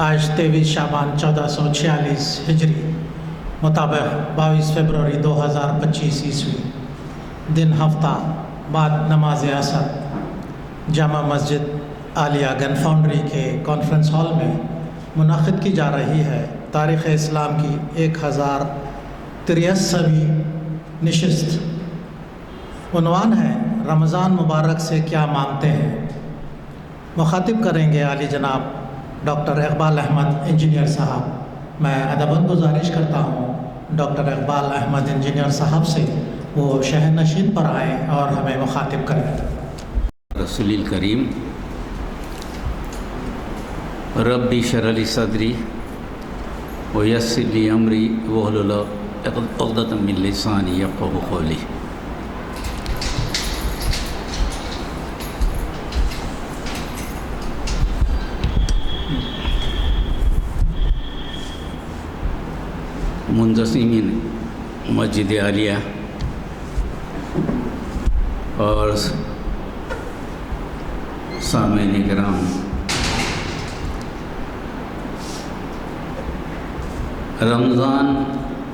آج 23 شعبان 1446 ہجری مطابق 22 فروری 2025 عیسوی دن ہفتہ بعد نماز عصر جامع مسجد عالیہ گن فاؤنڈری کے کانفرنس ہال میں منعقد کی جا رہی ہے تاریخ اسلام کی 1083ویں نشست۔ عنوان ہے رمضان مبارک سے کیا مانگتے ہیں۔ مخاطب کریں گے عالی جناب ڈاکٹر اقبال احمد انجینئر صاحب۔ میں ادباً گزارش کرتا ہوں ڈاکٹر اقبال احمد انجینئر صاحب سے وہ شہر نشین پر آئیں اور ہمیں مخاطب کریں۔ رسول الکریم ربی اشرح لی صدری ویسر لی امری واحلل عقدۃ من لسانی یفقہوا قولی۔ منتظمین مسجد عالیہ اور سامعین کرام،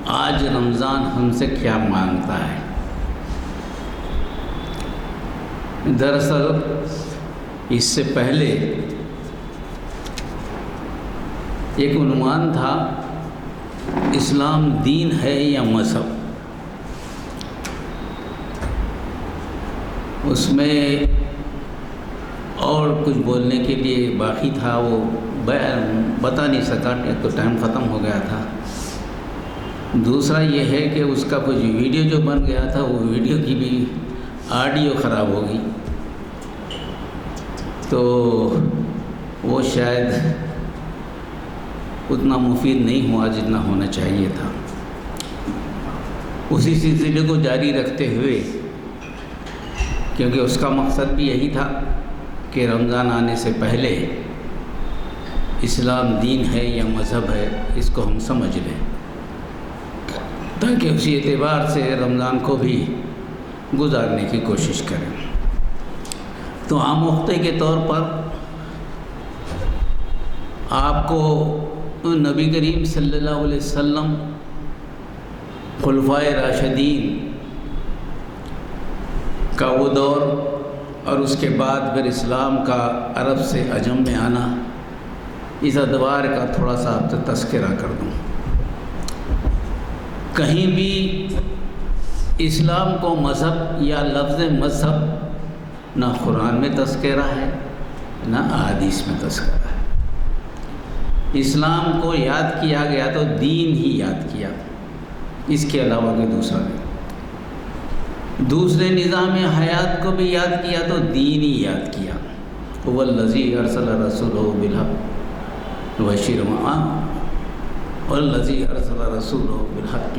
آج رمضان ہم سے کیا مانگتا ہے؟ دراصل اس سے پہلے ایک عنوان تھا اسلام دین ہے یا مذہب۔ اس میں اور کچھ بولنے کے لیے باقی تھا، وہ بتا نہیں سکا، ایک تو ٹائم ختم ہو گیا تھا، دوسرا یہ ہے کہ اس کا کچھ ویڈیو جو بن گیا تھا وہ ویڈیو کی بھی آڈیو خراب ہو گئی، تو وہ شاید اتنا مفید نہیں ہوا جتنا ہونا چاہیے تھا۔ اسی سلسلے کو جاری رکھتے ہوئے، کیونکہ اس کا مقصد بھی یہی تھا کہ رمضان آنے سے پہلے اسلام دین ہے یا مذہب ہے اس کو ہم سمجھ لیں، تاکہ اسی اعتبار سے رمضان کو بھی گزارنے کی کوشش کریں۔ تو عام نقطے کے طور پر آپ کو نبی کریم صلی اللہ علیہ وسلم، خلفائے راشدین کا وہ دور اور اس کے بعد پھر اسلام کا عرب سے عجم میں آنا، اس ادوار کا تھوڑا سا آپ سے تذکرہ کر دوں۔ کہیں بھی اسلام کو مذہب یا لفظ مذہب نہ قرآن میں تذکرہ ہے نہ احادیث میں تذکرہ ہے۔ اسلام کو یاد کیا گیا تو دین ہی یاد کیا، اس کے علاوہ کوئی دوسرا نہیں۔ دوسرے نظام حیات کو بھی یاد کیا تو دین ہی یاد کیا۔ هو الذی ارسل رسولہ بالحق بشیرا والذی ارسل رسولہ بالحق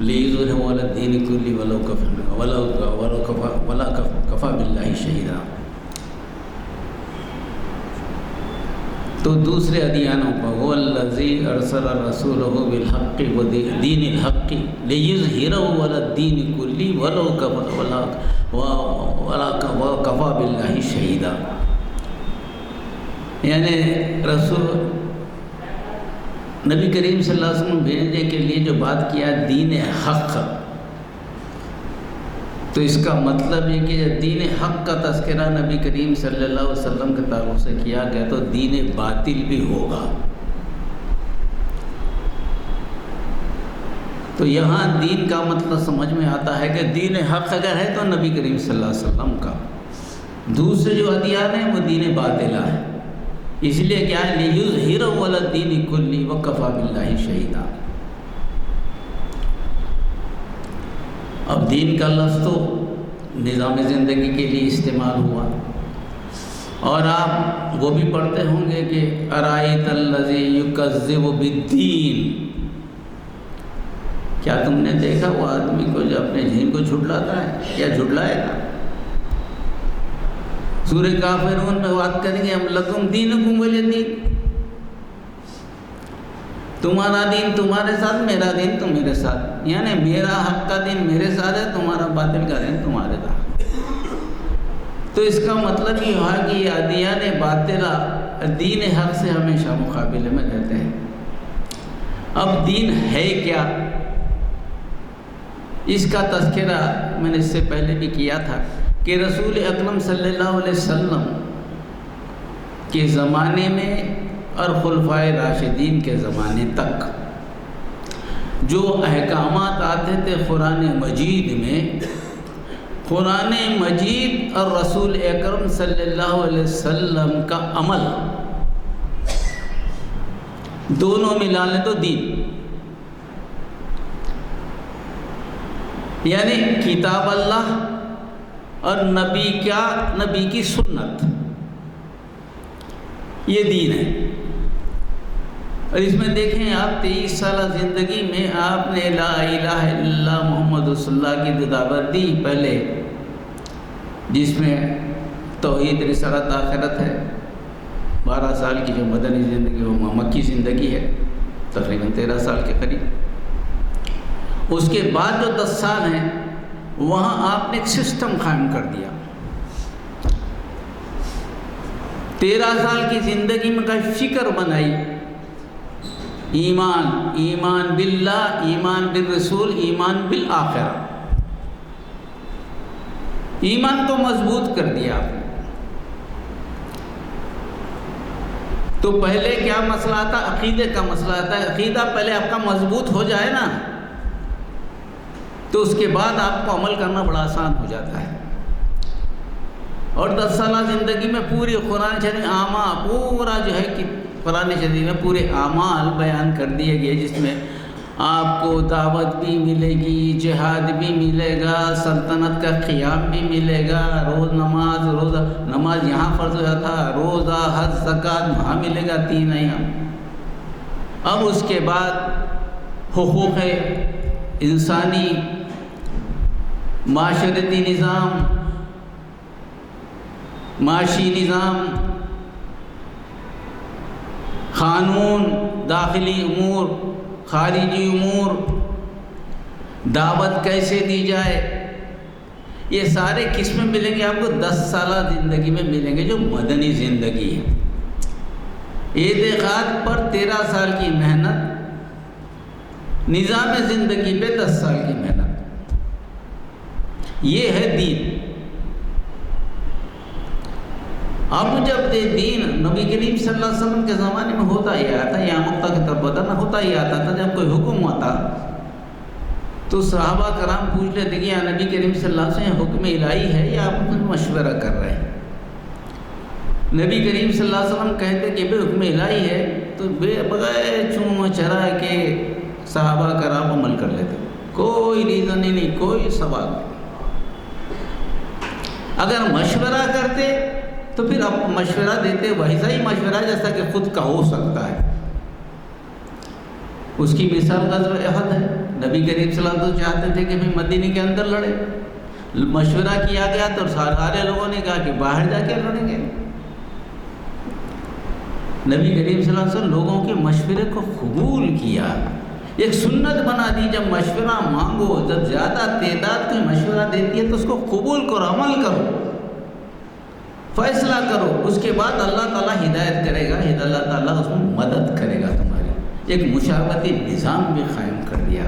لیظہرہ علی الدین کلہ ولو کفی باللہ شہیدا۔ تو دوسرے ادیانوں پر هو الذی ارسل رسولہ بالحق ودین الحق لیظہرہ علی الدین کلہ ولو کفی باللہ شہیدا۔ یعنی رسول نبی کریم صلی اللہ علیہ وسلم بھیجنے کے لیے جو بات کیا دین حق، تو اس کا مطلب یہ کہ دین حق کا تذکرہ نبی کریم صلی اللہ علیہ وسلم کے تعلق سے کیا گیا تو دین باطل بھی ہوگا۔ تو یہاں دین کا مطلب سمجھ میں آتا ہے کہ دین حق اگر ہے تو نبی کریم صلی اللہ علیہ وسلم کا، دوسرے جو ادیان ہیں وہ دین باطلہ ہے۔ اس لیے کیا ہے لیظہرہ علی الدین کلہ وکفی باللہ شہیدا۔ اب دین کا لفظ تو نظام زندگی کے لیے استعمال ہوا، اور آپ وہ بھی پڑھتے ہوں گے کہ ارائیت الذی یکذب بالدین۔ کیا تم نے دیکھا وہ آدمی کو جو اپنے دین کو جھٹلاتا ہے یا جھٹلائے گا؟ سورہ کافرون میں بات کریں گے ہم لکم دینکم ولی دین، تمہارا دین تمہارے ساتھ، میرا دین تم میرے ساتھ، یعنی میرا حق کا دین میرے ساتھ ہے، تمہارا باطل کا دین تمہارے ساتھ۔ تو اس کا مطلب یہ ہوا کہ یہ ادیان باطلہ دین حق سے ہمیشہ مقابلے میں رہتے ہیں۔ اب دین ہے کیا، اس کا تذکرہ میں نے اس سے پہلے بھی کیا تھا کہ رسول اکرم صلی اللہ علیہ وسلم کے زمانے میں اور خلفائے راشدین کے زمانے تک جو احکامات آتے تھے قرآن مجید میں، قرآن مجید اور رسول اکرم صلی اللہ علیہ وسلم کا عمل دونوں ملا لیں تو دین، یعنی کتاب اللہ اور نبی کی سنت، یہ دین ہے۔ اور اس میں دیکھیں آپ 23 سالہ زندگی میں آپ نے لا الہ الا اللہ محمد رسول اللہ کی دعوت دی پہلے، جس میں توحید رسالت آخرت ہے۔ 12 سال کی جو مدنی زندگی وہ مکی زندگی ہے، تقریباً 13 سال کے قریب۔ اس کے بعد جو 10 سال ہیں وہاں آپ نے ایک سسٹم قائم کر دیا۔ 13 سال کی زندگی میں کا فکر بنائی، ایمان باللہ، ایمان بالرسول، ایمان بالآخرہ، ایمان کو مضبوط کر دیا آپ نے۔ تو پہلے کیا مسئلہ آتا؟ عقیدے کا مسئلہ آتا ہے۔ عقیدہ پہلے آپ کا مضبوط ہو جائے نا تو اس کے بعد آپ کو عمل کرنا بڑا آسان ہو جاتا ہے۔ اور 10 سالہ زندگی میں پوری قرآن شریف پورا جو ہے کہ قرآن شریف میں پورے اعمال بیان کر دیے گئے، جس میں آپ کو دعوت بھی ملے گی، جہاد بھی ملے گا، سلطنت کا قیام بھی ملے گا، روزہ نماز یہاں فرض ہوا تھا، روزہ، حج، زکوٰۃ وہاں ملے گا، 3 ایام۔ اب اس کے بعد حقوق انسانی، معاشرتی نظام، معاشی نظام، قانون، داخلی امور، خارجی امور، دعوت کیسے دی جائے، یہ سارے کس میں ملیں گے؟ آپ کو 10 سالہ زندگی میں ملیں گے جو مدنی زندگی ہے۔ اعتقاد پر 13 سال کی محنت، نظام زندگی پہ 10 سال کی محنت، یہ ہے دین۔ اب جب دین نبی کریم صلی اللہ علیہ وسلم کے زمانے میں ہوتا ہی آیا تھا، یا مقتہ کی طرف بدلنا ہوتا ہی آتا تھا، جب کوئی حکم آتا تو صحابہ کرام پوچھ لیتے کہ یا نبی کریم صلی اللہ علیہ وسلم حکم الہی ہے یا آپ مشورہ کر رہے ہیں؟ نبی کریم صلی اللہ علیہ وسلم کہتے کہ بے حکم الہی ہے تو بغیر چون چرا کے صحابہ کرام عمل کر لیتے، کوئی ریزن ہی نہیں، کوئی سوال نہیں۔ اگر مشورہ کرتے تو پھر آپ مشورہ دیتے ویسا ہی مشورہ جیسا کہ خود کا ہو سکتا ہے۔ اس کی مثال غزوہ احد ہے۔ نبی کریم صلی اللہ علیہ وسلم چاہتے تھے کہ مدینے کے اندر لڑے، مشورہ کیا گیا تو سارے لوگوں نے کہا کہ باہر جا کے لڑیں گے۔ نبی کریم صلی اللہ علیہ وسلم لوگوں کے مشورے کو قبول کیا، ایک سنت بنا دی، جب مشورہ مانگو، جب زیادہ تعداد کوئی مشورہ دیتی ہے تو اس کو قبول کرو، عمل کرو، فیصلہ کرو، اس کے بعد اللہ تعالیٰ ہدایت کرے گا، اللہ تعالیٰ اس میں مدد کرے گا تمہاری۔ ایک مشاورتی نظام بھی قائم کر دیا۔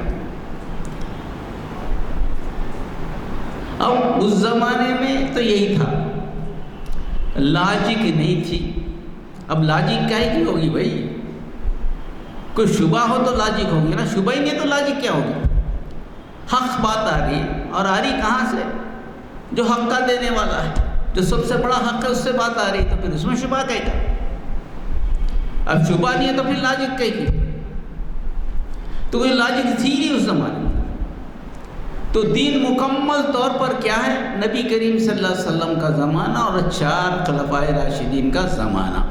اب اس زمانے میں تو یہی تھا، لاجک نہیں تھی۔ اب لاجک کیا کی ہوگی بھائی؟ کوئی شبہ ہو تو لاجک ہوگی نا، شبہ ہی نہیں تو لاجک کیا ہوگی؟ حق بات آ رہی ہے، اور آ رہی کہاں سے؟ جو حق کا دینے والا ہے، جو سب سے بڑا حق ہے، اس سے بات آ رہی، تو پھر اس میں شبہ کہے گا؟ اب شبہ نہیں ہے تو پھر لاجک کہے گی؟ تو کوئی لاجک تھی نہیں اس زمانے میں۔ تو دین مکمل طور پر کیا ہے؟ نبی کریم صلی اللہ علیہ وسلم کا زمانہ اور 4 خلفائے راشدین کا زمانہ،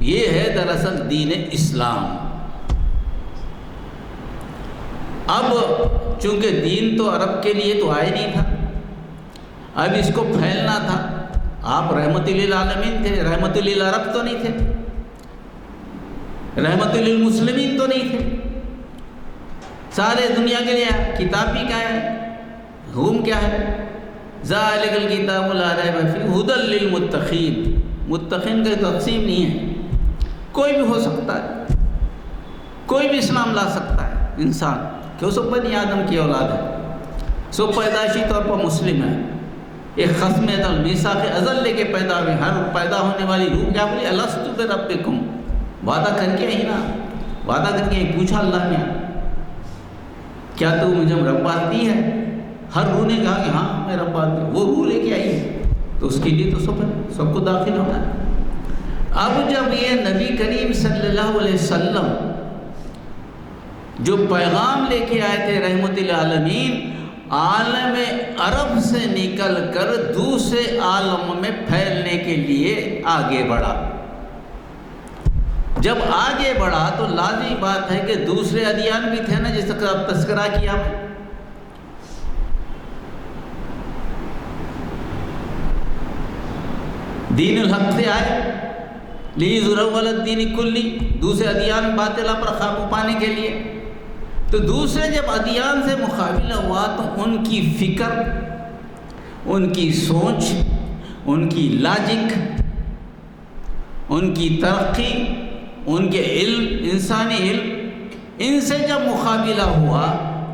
یہ ہے دراصل دین اسلام۔ اب چونکہ دین تو عرب کے لیے تو آئے نہیں تھا، اب اس کو پھیلنا تھا۔ آپ رحمت للعالمین تھے، رحمت للعرب تو نہیں تھے، رحمت للمسلمین تو نہیں تھے، سارے دنیا کے لیے کتاب بھی کیا ہے، حکم کیا ہے؟ ذالک الکتاب لا ریب فیہ ھدی للمتقین، متقین کا تقسیم نہیں ہے. کوئی بھی ہو سکتا ہے, کوئی بھی اسلام لا سکتا ہے انسان, کہ وہ سب بنی آدم کی اولاد ہے, سب پیدائشی طور پر مسلم ہے. ایک خصم المیثاق ازل لے کے پیدا ہوئے, ہر پیدا ہونے والی روح کیا بولی, الستو بربکم, وعدہ کر کے آئی نا, وعدہ کر کے پوچھا اللہ نے کیا تو مجھے رب مانتی ہے؟ ہر روح نے کہا کہ ہاں میں رب مانتی ہوں. وہ روح لے کے آئی ہے, تو اس کے لیے تو سب کو داخل ہونا ہے. اب جب یہ نبی کریم صلی اللہ علیہ وسلم جو پیغام لے کے آئے تھے رحمت للعالمین, عالم عرب سے نکل کر دوسرے عالم میں پھیلنے کے لیے آگے بڑھا. جب آگے بڑھا تو لازمی بات ہے کہ دوسرے ادیان بھی تھے نا, جس کا تذکرہ کیا میں. دین الحق سے آئے, لیظہرہ علی الدین کلی, دوسرے ادیان باطلہ پر قابو پانے کے لیے. تو دوسرے جب ادیان سے مقابلہ ہوا تو ان کی فکر, ان کی سوچ, ان کی لاجک, ان کی ترقی, ان کے علم, انسانی علم, ان سے جب مقابلہ ہوا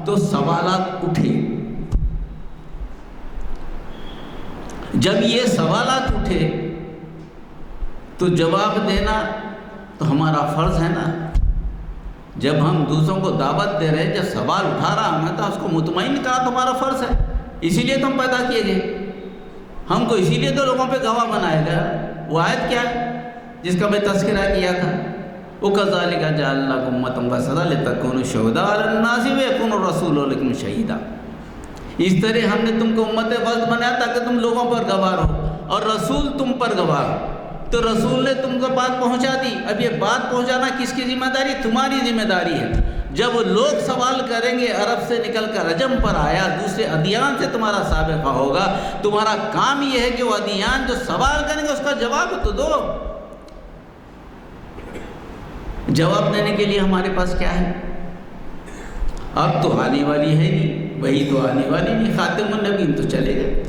تو سوالات اٹھے. جب یہ سوالات اٹھے تو جواب دینا تو ہمارا فرض ہے نا. جب ہم دوسروں کو دعوت دے رہے ہیں, جب سوال اٹھا رہا ہمیں تو اس کو مطمئن کرنا تمہارا فرض ہے. اسی لیے تو ہم پیدا کیے گئے, ہم کو اسی لیے تو لوگوں پہ گواہ بنایا گیا. وہ آیت کیا ہے جس کا میں تذکرہ کیا تھا, وَكَذَلِكَ جَعَلْنَاكُمْ أُمَّةً وَسَطًا لِتَكُونُوا شُهَدَاءَ عَلَى النَّاسِ وَيَكُونَ الرَّسُولُ عَلَيْكُمْ شَهِيدًا. اس طرح ہم نے تم کو امت وسط بنایا تاکہ تم لوگوں پر گواہ ہو اور رسول تم پر گواہ ہو. تو رسول نے تم کو بات پہنچا دی. اب یہ بات پہنچانا کس کی ذمہ داری؟ تمہاری ذمہ داری ہے. جب لوگ سوال کریں گے, عرب سے نکل کر عجم پر آیا, دوسرے ادیان سے تمہارا سابقہ ہوگا, تمہارا کام یہ ہے کہ وہ ادیان جو سوال کریں گے اس کا جواب تو دو. جواب دینے کے لیے ہمارے پاس کیا ہے؟ اب تو آنے والی ہے نہیں, وہی تو آنے والی نہیں, خاتم النبیین تو چلے گئے.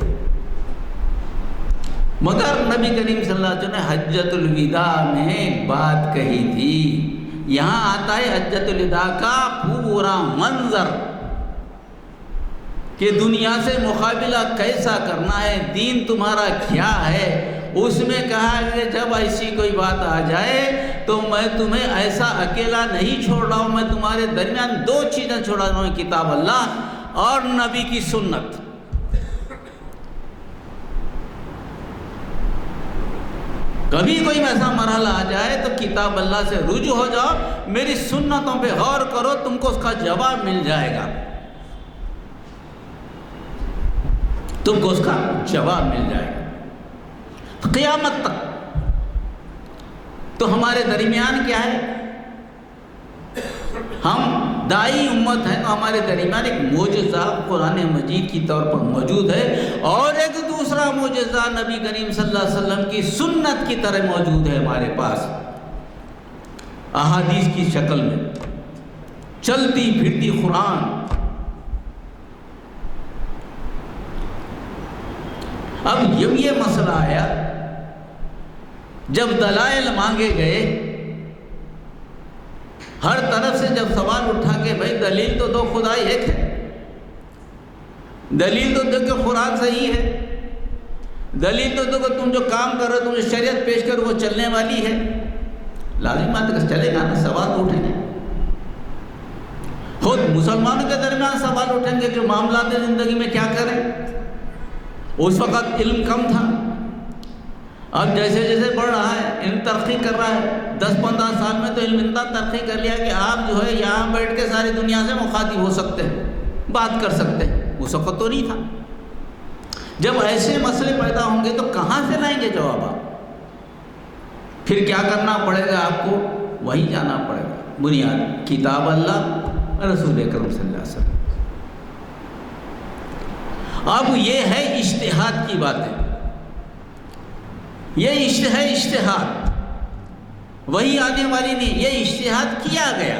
مگر نبی کریم صلی اللہ علیہ وسلم نے حجۃ الوداع میں ایک بات کہی تھی. یہاں آتا ہے حجۃ الوداع کا پورا منظر کہ دنیا سے مقابلہ کیسا کرنا ہے, دین تمہارا کیا ہے. اس میں کہا کہ جب ایسی کوئی بات آ جائے تو میں تمہیں ایسا اکیلا نہیں چھوڑ رہا ہوں, میں تمہارے درمیان دو چیزیں چھوڑا رہا ہوں, کتاب اللہ اور نبی کی سنت. کبھی کوئی ایسا مرحلہ آ جائے تو کتاب اللہ سے رجوع ہو جاؤ, میری سنتوں پہ غور کرو, تم کو اس کا جواب مل جائے گا, تم کو اس کا جواب مل جائے گا قیامت تک. تو ہمارے درمیان کیا ہے؟ ہم دائی امت ہیں, تو ہمارے درمیان ایک معجزہ قرآن مجید کی طور پر موجود ہے, اور ایک دوسرا معجزہ نبی کریم صلی اللہ علیہ وسلم کی سنت کی طرح موجود ہے ہمارے پاس, احادیث کی شکل میں, چلتی پھرتی قرآن. اب جب یہ مسئلہ آیا, جب دلائل مانگے گئے, ہر طرف سے جب سوال اٹھا کہ بھائی دلیل تو دو, خدا ایک ہے, دلیل تو دو کہ قرآن صحیح ہے, دلیل تو دو کہ تم جو کام کر رہے ہو, تم جو شریعت پیش کر وہ چلنے والی ہے. لازم بات ہے چلے گا نا, سوال تو اٹھیں گے. خود مسلمانوں کے درمیان سوال اٹھیں گے کہ معاملات زندگی میں کیا کریں. اس وقت علم کم تھا, اب جیسے جیسے بڑھ رہا ہے, علم ترقی کر رہا ہے. 10-15 سال میں تو علم اتنا ترقی کر لیا کہ آپ جو ہے یہاں بیٹھ کے ساری دنیا سے مخاطب ہو سکتے ہیں, بات کر سکتے ہیں. اس وقت تو نہیں تھا. جب ایسے مسئلے پیدا ہوں گے تو کہاں سے لائیں گے جواب آپ؟ پھر کیا کرنا پڑے گا آپ کو؟ وہیں جانا پڑے گا. بنیاد کتاب اللہ, رسول اکرم صلی اللہ علیہ وسلم. اب یہ ہے اجتہاد کی بات ہے, یہ ہے اجتہاد, وہی آنے والی نہیں. یہ اجتہاد کیا گیا,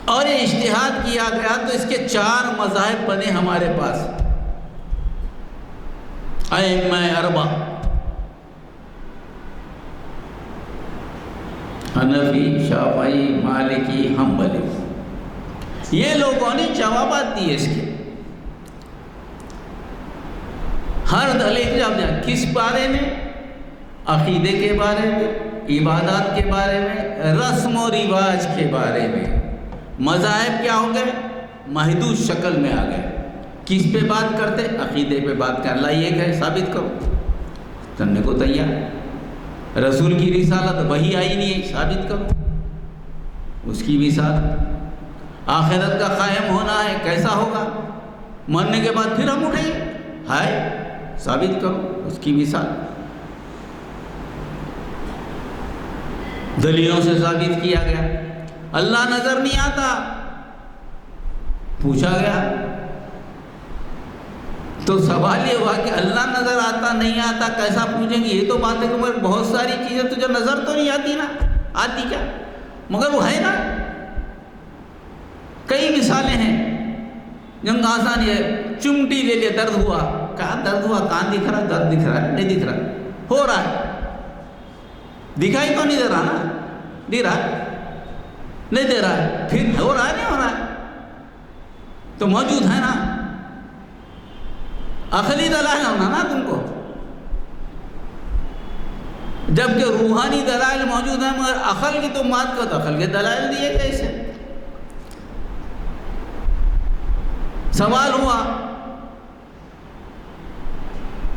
اور یہ اجتہاد کیا گیا تو اس کے 4 مذاہب بنے ہمارے پاس. ائمہ اربعہ, حنفی، شافعی، مالکی، حنبلی، یہ لوگوں نے جوابات دیے اس کے. ہر دلیل جب کس بارے میں؟ عقیدے کے بارے میں، عبادات کے بارے میں، رسم و رواج کے بارے میں. مذاہب کیا ہو گئے؟ محدود شکل میں آ گئے. کس پہ بات کرتے؟ عقیدے پہ بات کر. اللہ یہ کہے ثابت کرو، کرنے کو تیار. رسول کی رسالت وہی آئی نہیں ہے، ثابت کرو اس کی مثال. آخرت کا قائم ہونا ہے، کیسا ہوگا؟ مرنے کے بعد پھر ہم اٹھیں گے، ہے، ثابت کرو اس کی مثال. دلیلوں سے ثابت کیا گیا. اللہ نظر نہیں آتا، پوچھا گیا تو سوال یہ ہوا کہ اللہ نظر آتا نہیں آتا کیسا پوچھیں گے؟ یہ تو بات ہے کہ مگر بہت ساری چیزیں تجھے نظر تو نہیں آتی نا. آتی کیا؟ مگر وہ ہے نا. کئی مثالیں ہیں جن کا آسان ہے. چمٹی لے لے، درد ہوا، کہاں درد ہوا؟ کہاں دکھ رہا؟ درد دکھ رہا ہے؟ نہیں دکھ رہا. ہو رہا ہے، دکھائی تو نہیں دے رہا نا. دے رہا ہے؟ نہیں دے رہا ہے. پھر ہو رہا ہے نہیں ہو رہا ہے؟ تو موجود ہے نا. عقلی دلائل ہونا نا تم کو، جبکہ روحانی دلائل موجود ہیں. مگر عقل کی تو بات کرو، عقل کے دلائل دیے کیسے؟ سوال ہوا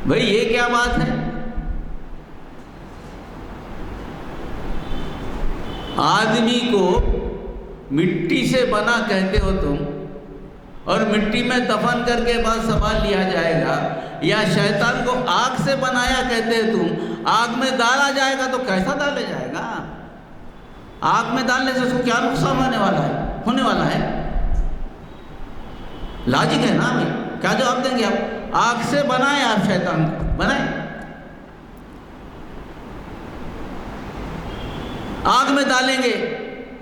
بھئی یہ کیا بات ہے؟ آدمی کو مٹی سے بنا کہتے ہو تم، اور مٹی میں دفن کر کے بعد سوال لیا جائے گا. یا شیطان کو آگ سے بنایا کہتے ہیں تم، آگ میں ڈالا جائے گا تو کیسا ڈالے جائے گا؟ آگ میں ڈالنے سے اس کو کیا نقصان ہونے والا ہے؟ لاجک ہے نا. ہمیں کیا جواب دیں گے آپ؟ آگ سے بنائیں، آپ شیطان کو بنائیں، آگ میں ڈالیں گے.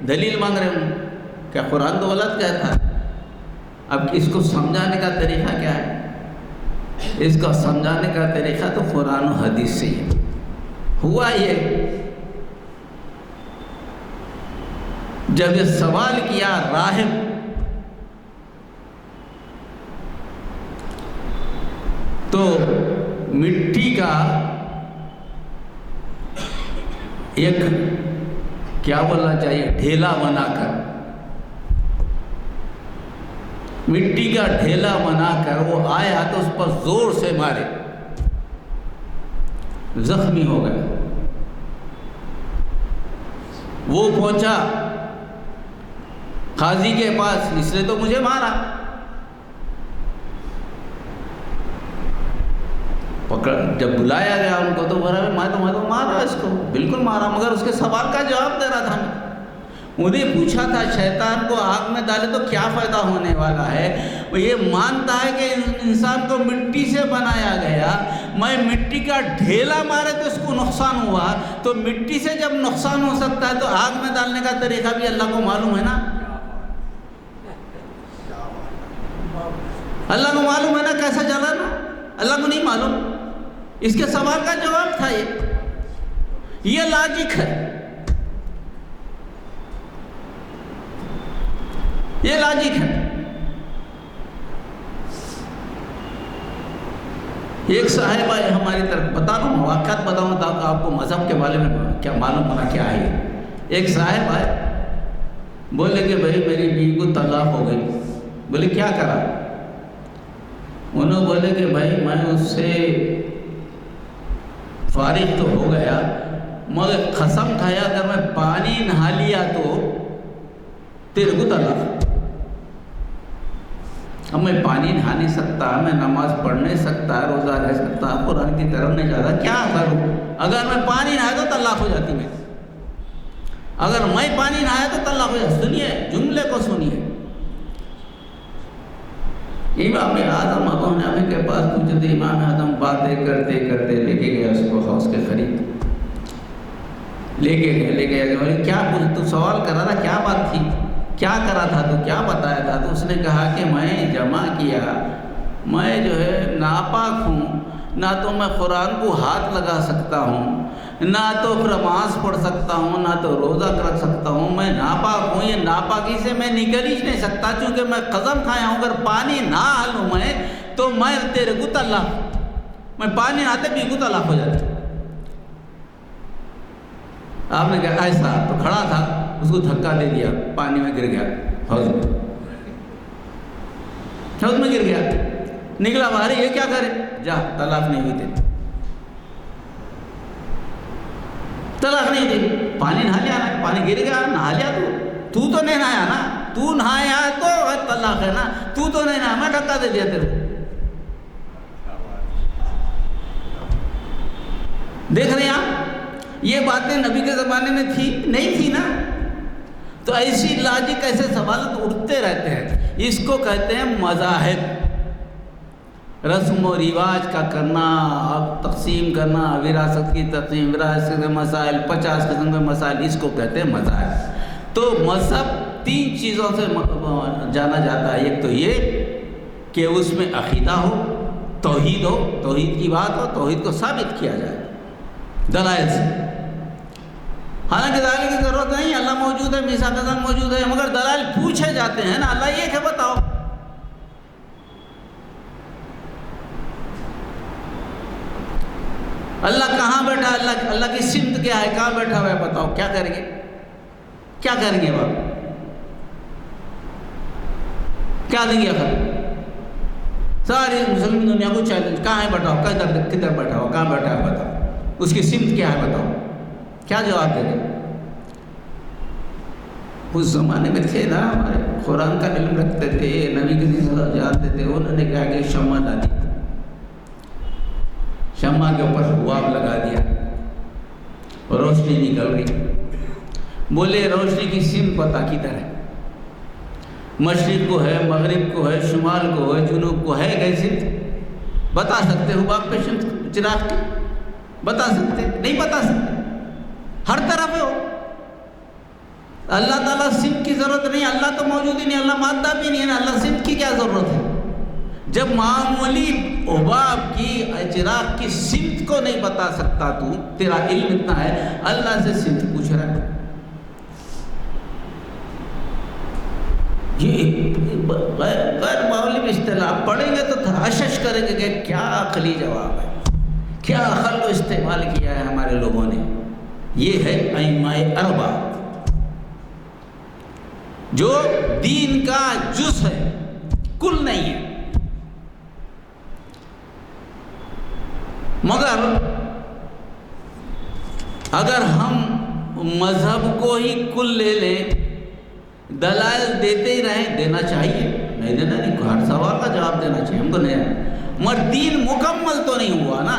دلیل مانگ رہے ہوں، کیا قرآن تو غلط کہتا ہے؟ اب اس کو سمجھانے کا طریقہ کیا ہے؟ اس کا سمجھانے کا طریقہ تو قرآن و حدیث سے ہی ہوا. یہ جب یہ سوال کیا راہب، تو مٹی کا ایک کیا بولنا چاہیے، ڈھیلا بنا کر، مٹی کا ڈھیلا بنا کر وہ آیا تو اس پر زور سے مارے، زخمی ہو گیا. وہ پہنچا قاضی کے پاس، اس نے تو مجھے مارا. جب بلایا گیا ان کو تو بولا میں تو مارا اس کو، بالکل مارا، مگر اس کے سوال کا جواب دے رہا تھا. انہیں پوچھا تھا شیطان کو آگ میں ڈالے تو کیا فائدہ ہونے والا ہے؟ وہ یہ مانتا ہے کہ انسان کو مٹی سے بنایا گیا، میں مٹی کا ڈھیلا مارے تو اس کو نقصان ہوا. تو مٹی سے جب نقصان ہو سکتا ہے تو آگ میں ڈالنے کا طریقہ بھی اللہ کو معلوم ہے نا. اللہ کو معلوم ہے نا کیسا جلانا، اللہ کو نہیں معلوم. اس کے سوال کا جواب تھا یہ لاجک ہے، یہ لاجک ہے. ایک صاحب آئے ہماری طرف، بتا رہا ہوں واقعات بتاؤں تاکہ آپ کو مذہب کے بارے میں کیا معلوم ہونا کیا ہے. ایک صاحب آئے، بولے کہ بھائی میری بیوی کو طلاق ہو گئی. بولے کیا کرا؟ انہوں بولے کہ بھائی میں اس سے فارغ تو ہو گیا، مگر قسم کھایا اگر میں پانی نہا لیا تو تیرے کو طلاق. اب میں پانی نہا نہیں سکتا، میں نماز پڑھ نہیں سکتا، روزہ رہ سکتا، قرآن کی طرف نہیں جاتا، کیا کروں؟ اگر میں پانی نہایا تو طلاق ہو جاتی میں، اگر میں پانی نہایا تو طلاق ہو جاتی. سنیے جملے کو سنیے. امام اعظم ابو حنیفہ کے پاس پوچھے تھے. امام اعظم باتیں کرتے کرتے لے کے گیا اس کو حوض کے قریب، لے کے گئے. کیا پوچھ تو سوال کر رہا تھا، کیا بات تھی، کیا کرا تھا تو، کیا بتایا تھا؟ تو اس نے کہا کہ میں جمع کیا، میں جو ہے ناپاک ہوں، نہ تو میں قرآن کو ہاتھ لگا سکتا ہوں، نہ تو نماز پڑھ سکتا ہوں، نہ تو روزہ رکھ سکتا ہوں، میں ناپاک ہوں، یہ ناپاکی سے میں نکل ہی نہیں سکتا، چونکہ میں قسم کھایا ہوں اگر پانی نہ ہلوں میں تو میں تیرے کو طلاق، میں پانی آتے بھی کو طلاق ہو جاتا۔ آپ نے کہا ایسا، تو کھڑا تھا، اس کو دھکا دے دیا، پانی میں گر گیا، حوض میں گر گیا، نکلا باہر، یہ کیا کرے، جا طلاق نہیں ہوئی تیری، طلاق نہیں دی، پانی نہا لیا نا، پانی گر گیا، نہا لیا تو تو نہیں نہایا نا، تو نہایا تو طلاق ہے نا، تو نہیں نہایا، میں دھکا دے دیا تیرے کو۔ دیکھ رہے ہیں آپ، یہ باتیں نبی کے زمانے میں تھی نہیں تھی نا؟ تو ایسی لاجک ایسے سوالات اٹھتے رہتے ہیں، اس کو کہتے ہیں مذاہب، رسم و رواج کا کرنا، اب تقسیم کرنا، وراثت کی تقسیم، وراثت کے مسائل، 50 قسم کے مسائل، اس کو کہتے ہیں مذاہب۔ تو مذہب 3 چیزوں سے جانا جاتا ہے، ایک تو یہ کہ اس میں عقیدہ ہو، توحید ہو، توحید کی بات ہو، توحید کو ثابت کیا جائے دلائل سے، حالانکہ دلائل کی ضرورت نہیں، اللہ موجود ہے، میثاق ازل موجود ہے، مگر دلائل پوچھے جاتے ہیں نا، اللہ یہ کہ بتاؤ، اللہ کہاں بیٹھا ہے، اللہ کی سمت کیا ہے، کہاں بیٹھا ہوا ہے، بتاؤ کیا کریں گے، کیا کریں گے بابا، کیا دیں گے آخر، ساری مسلم دنیا کو چیلنج، کہاں ہے بتاؤ، کدھر بیٹھا ہو، کہاں بیٹھا ہے بتاؤ، اس کی سمت کیا ہے بتاؤ، کیا جواب دیں گے؟ اس زمانے میں تھے نا ہمارے، قرآن کا علم رکھتے تھے، نبی کے دین جانتے تھے، انہوں نے کہا کہ شمع لا دی، شمع کے اوپر حباب لگا دیا، روشنی نکل گئی، بولے روشنی کی سمت پتہ کدھر ہے، مشرق کو ہے، مغرب کو ہے، شمال کو ہے، جنوب کو ہے، کیسے بتا سکتے حباب پہ سمت چراغ کی، بتا سکتے نہیں، بتا سکتے، ہر طرف ہو، اللہ تعالیٰ سمت کی ضرورت نہیں، اللہ تو موجود ہی نہیں، اللہ مادہ بھی نہیں ہے نا، اللہ سمت کی کیا ضرورت ہے؟ جب معمولی حباب کی چراغ کی سمت کو نہیں بتا سکتا تو، تیرا علم اتنا ہے، اللہ سے سمت پوچھ رہا ہے، یہ غیر معمولی اصطلاح پڑھیں گے تو تحشش کریں گے کہ کیا عقلی جواب ہے، کیا عقل کو استعمال کیا ہے ہمارے لوگوں نے۔ یہ ہے ائمہ اربعہ، جو دین کا جز ہے، کل نہیں ہے، مگر اگر ہم مذہب کو ہی کل لے لیں، دلائل دیتے ہی رہیں، دینا چاہیے، نہیں دینا نہیں، ہر سوال کا جواب دینا چاہیے ہم کو، نہیں، مگر دین مکمل تو نہیں ہوا نا،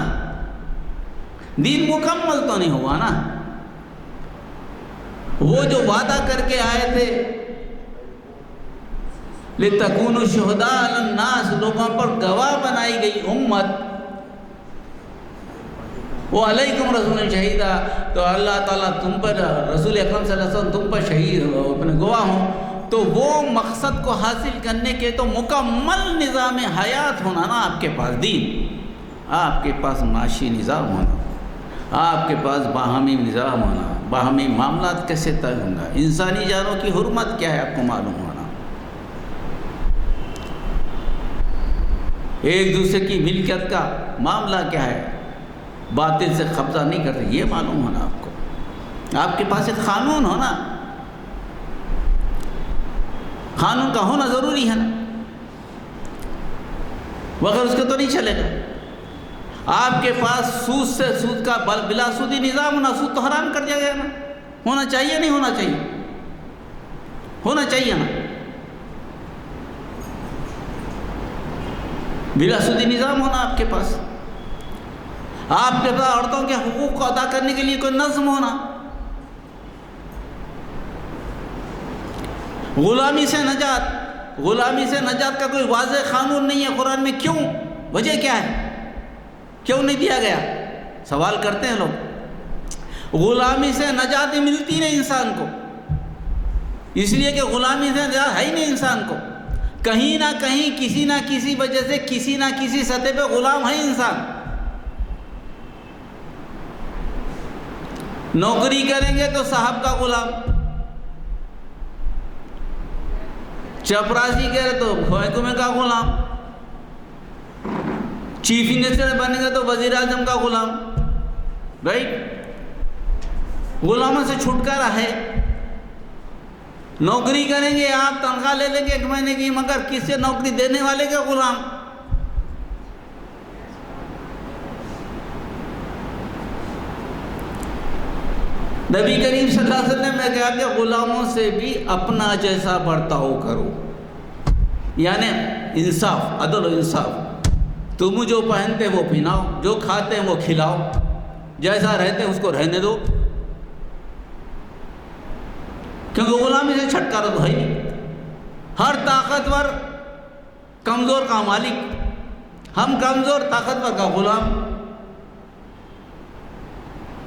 دین مکمل تو نہیں ہوا نا، وہ جو وعدہ کر کے آئے تھے لِتَكُونُوا شُهَدَاءَ عَلَى النَّاسِ، لوگوں پر گواہ بنائی گئی امت، وہ علیکم رسول شہیدہ، تو اللہ تعالیٰ تم پر، رسول اکرم صلی اللہ علیہ وسلم تم پر شہید اپنے گواہ ہوں، تو وہ مقصد کو حاصل کرنے کے تو مکمل نظام حیات ہونا نا آپ کے پاس، دین، آپ کے پاس معاشی نظام ہونا، آپ کے پاس باہمی نظام ہونا، باہمی معاملات کیسے طے ہوں گا، انسانی جانوں کی حرمت کیا ہے آپ کو معلوم ہونا، ایک دوسرے کی ملکیت کا معاملہ کیا ہے، باطل سے قبضہ نہیں کرتے، یہ معلوم ہونا آپ کو، آپ کے پاس ایک قانون ہونا، قانون کا ہونا ضروری ہے نا، بغیر اس کے تو نہیں چلے گا۔ آپ کے پاس سود سے، سود کا بلا سودی نظام ہونا، سود تو حرام کر دیا گیا نا، ہونا چاہیے نہیں ہونا چاہیے، ہونا چاہیے نا، بلا سودی نظام ہونا آپ کے پاس، آپ کے پاس عورتوں کے حقوق کو ادا کرنے کے لیے کوئی نظم ہونا، غلامی سے نجات، غلامی سے نجات کا کوئی واضح قانون نہیں ہے قرآن میں، کیوں، وجہ کیا ہے، کیوں نہیں دیا گیا، سوال کرتے ہیں لوگ، غلامی سے نجات ملتی نہیں انسان کو، اس لیے کہ غلامی سے نجات ہے ہی نہیں انسان کو، کہیں نہ کہیں کسی نہ کسی وجہ سے کسی نہ کسی سطح پہ غلام ہے انسان، نوکری کریں گے تو صاحب کا غلام، چپراسی کرے تو محکمے کا غلام، چیف منسٹر بنیں گے تو وزیر اعظم کا غلام. رائٹ؟ غلاموں سے چھٹکارا ہے. نوکری کریں گے آپ، تنخواہ لے لیں گے 1 مہینے کی، مگر کس سے نوکری دینے والے کا غلام. نبی کریم صلی اللہ علیہ وسلم نے کہا کہ غلاموں سے بھی اپنا جیسا برتاؤ کرو، یعنی انصاف، عدل و انصاف. تم جو پہنتے وہ پہناؤ، جو کھاتے ہیں وہ کھلاؤ، جیسا رہتے ہیں اس کو رہنے دو، کیونکہ غلامی سے چھٹکارا تو ہے ہی نہیں. ہر طاقتور کمزور کا مالک، ہم کمزور طاقتور کا غلام.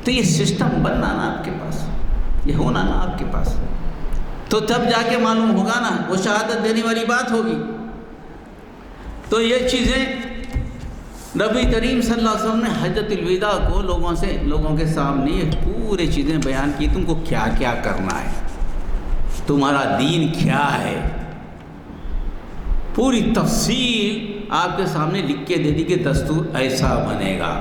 تو یہ سسٹم بننا نا آپ کے پاس، یہ ہونا نا آپ کے پاس، تو تب جا کے معلوم ہوگا نا، وہ شہادت دینے والی بات ہوگی. تو یہ چیزیں نبی کریم صلی اللہ علیہ وسلم نے حجۃ الوداع کو لوگوں کے سامنے یہ پورے چیزیں بیان کی. تم کو کیا کیا کرنا ہے، تمہارا دین کیا ہے، پوری تفصیل آپ کے سامنے لکھ کے دے دی کہ دستور ایسا بنے گا.